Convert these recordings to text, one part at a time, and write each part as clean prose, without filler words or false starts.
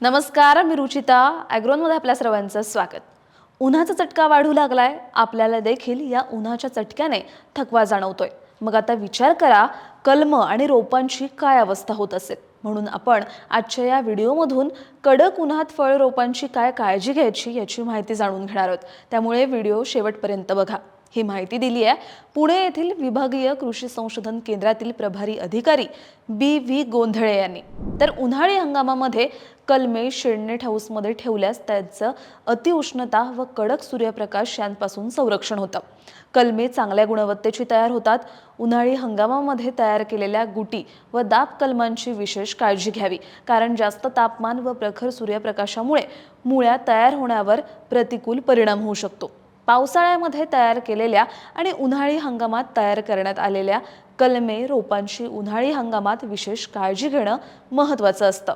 नमस्कार, मी रुचिता. ॲग्रोनमध्ये आपल्या सर्वांचं स्वागत. उन्हाचा चटका वाढू लागलाय. आपल्याला देखील या उन्हाच्या चटक्याने थकवा जाणवतोय. मग आता विचार करा, कलम आणि रोपांची काय अवस्था होत असेल. म्हणून आपण आजच्या या व्हिडिओमधून कडक उन्हात फळ रोपांची काय काळजी घ्यायची याची माहिती जाणून घेणार आहोत. त्यामुळे व्हिडिओ शेवटपर्यंत बघा. ही माहिती दिली आहे पुणे येथील विभागीय कृषी संशोधन केंद्रातील प्रभारी अधिकारी बी गोंधळे यांनी. तर उन्हाळी हंगामामध्ये कलमे शेडनेट हाऊसमध्ये ठेवल्यास त्याचं अतिउष्णता व कडक सूर्यप्रकाश यांपासून संरक्षण होतं. कलमे चांगल्या गुणवत्तेची तयार होतात. उन्हाळी हंगामामध्ये तयार केलेल्या गुटी व दाब कलमांची विशेष काळजी घ्यावी, कारण जास्त तापमान व प्रखर सूर्यप्रकाशामुळे मुळ्या तयार होण्यावर प्रतिकूल परिणाम होऊ शकतो. पावसाळ्यामध्ये तयार केलेल्या आणि उन्हाळी हंगामात तयार करण्यात आलेल्या कलमे रोपांची उन्हाळी हंगामात विशेष काळजी घेणं महत्त्वाचं असतं.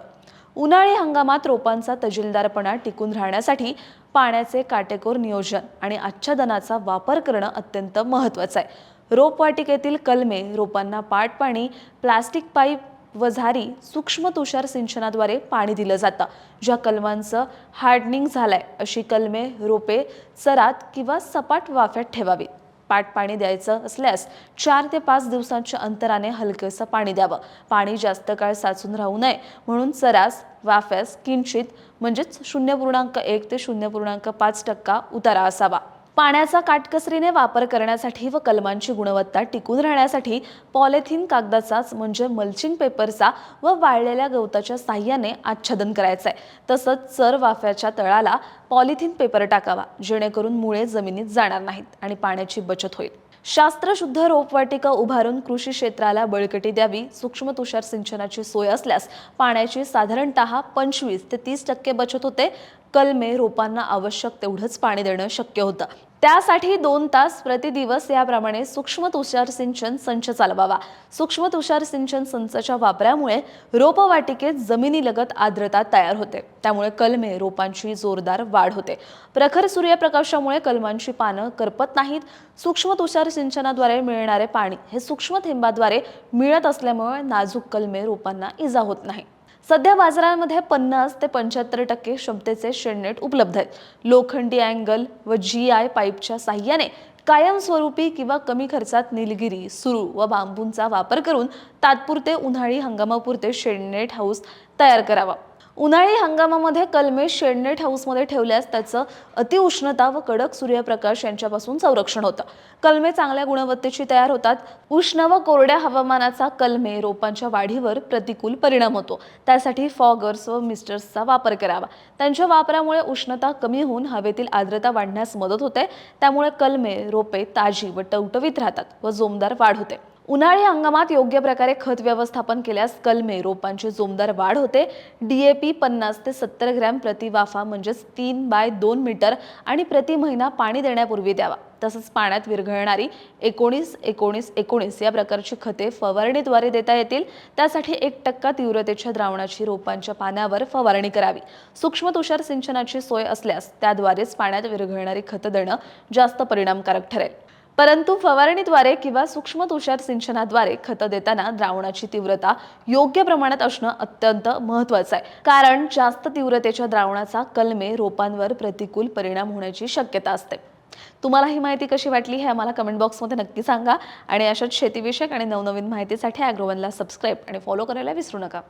उन्हाळी हंगामात रोपांचा तजीलदारपणा टिकून राहण्यासाठी पाण्याचे काटेकोर नियोजन आणि आच्छादनाचा वापर करणं अत्यंत महत्त्वाचं आहे. रोपवाटिकेतील कलमे रोपांना पाणी, प्लास्टिक पाईप व झारी सूक्ष्म तुषार सिंचनाद्वारे पाणी दिलं जातं. ज्या कलमांचं हार्डनिंग झालंय अशी कलमे रोपे चरात किंवा सपाट वाफ्यात ठेवावी. पाणी द्यायचं असल्यास 4 ते 5 दिवसांच्या अंतराने हलकेसं पाणी द्यावं. पाणी जास्त काळ साचून राहू नये म्हणून चरास वाफ्यास किंचित म्हणजेच 0.1 ते 0.5% उतारा असावा. पाण्याचा काटकसरीने वापर करण्यासाठी व कलमांची गुणवत्ता टिकून राहण्यासाठी पॉलिथिन कागदाचाच म्हणजे मल्चिंग पेपरचा व वाळलेल्या गवताच्या साह्याने आच्छादन करायचं आहे. तसंच चर वाफ्याच्या तळाला पॉलिथिन पेपर टाकावा, जेणेकरून मुळे जमिनीत जाणार नाहीत आणि पाण्याची बचत होईल. शास्त्रशुद्ध रोपवाटिका उभारून कृषी क्षेत्राला बळकटी द्यावी. सूक्ष्म तुषार सिंचनाची सोय असल्यास पाण्याची साधारणतः 25 ते 30% बचत होते. कलमे रोपांना आवश्यक तेवढंच पाणी देणं शक्य होतं. त्यासाठी 2 तास प्रतिदिवस याप्रमाणे सूक्ष्म तुषार सिंचन संच चालवावा. सूक्ष्म तुषार सिंचन संचाच्या वापरामुळे रोपवाटिकेत जमिनीलगत आर्द्रता तयार होते. त्यामुळे कलमे रोपांची जोरदार वाढ होते. प्रखर सूर्यप्रकाशामुळे कलमांची पानं करपत नाहीत. सूक्ष्म तुषार सिंचनाद्वारे मिळणारे पाणी हे सूक्ष्म थेंबाद्वारे मिळत असल्यामुळे नाजूक कलमे रोपांना इजा होत नाही. सध्या बाजारामध्ये 50 ते 75% क्षमतेचे शेडनेट उपलब्ध आहेत. लोखंडी अँगल व GI पाईपच्या साह्याने कायमस्वरूपी किंवा कमी खर्चात निलगिरी, सुरू व बांबूंचा वापर करून तात्पुरते उन्हाळी हंगामापुरते शेडनेट हाऊस तयार करावा. उन्हाळी हंगामामध्ये कलमे शेडनेट हाऊसमध्ये ठेवल्यास त्याचं अतिउष्णता व कडक सूर्यप्रकाश यांच्यापासून संरक्षण होतं. कलमे चांगल्या गुणवत्तेची तयार होतात. उष्ण व कोरड्या हवामानाचा कलमे रोपांच्या वाढीवर प्रतिकूल परिणाम होतो. त्यासाठी फॉगर्स व मिस्टर्सचा वापर करावा. त्यांच्या वापरामुळे उष्णता कमी होऊन हवेतील आर्द्रता वाढण्यास मदत होते. त्यामुळे कलमे रोपे ताजी व टवटवीत राहतात व जोमदार वाढ होते. उन्हाळी हंगामात योग्य प्रकारे खत व्यवस्थापन केल्यास कलमे रोपांची जोमदार वाढ होते. DAP 50 ते 70 ग्रॅम प्रति वाफा म्हणजेच 3 बाय 2 मीटर आणि प्रति महिना पाणी देण्यापूर्वी द्यावा. तसंच पाण्यात विरघळणारी 19-19-19 या प्रकारची खते फवारणीद्वारे देता येतील. त्यासाठी 1% तीव्रतेच्या द्रावणाची रोपांच्या पानावर फवारणी करावी. सूक्ष्म तुषार सिंचनाची सोय असल्यास त्याद्वारेच पाण्यात विरघळणारी खतं देणं जास्त परिणामकारक ठरेल. परंतु फवारणीद्वारे किंवा सूक्ष्म तुषार सिंचनाद्वारे खतं देताना द्रावणाची तीव्रता योग्य प्रमाणात असणं अत्यंत महत्त्वाचं आहे, कारण जास्त तीव्रतेच्या द्रावणाचा कलमे रोपांवर प्रतिकूल परिणाम होण्याची शक्यता असते. तुम्हाला ही माहिती कशी वाटली हे आम्हाला कमेंट बॉक्समध्ये नक्की सांगा आणि अशाच शेतीविषयक आणि नवनवीन माहितीसाठी ॲग्रोवनला सबस्क्राईब आणि फॉलो करायला विसरू नका.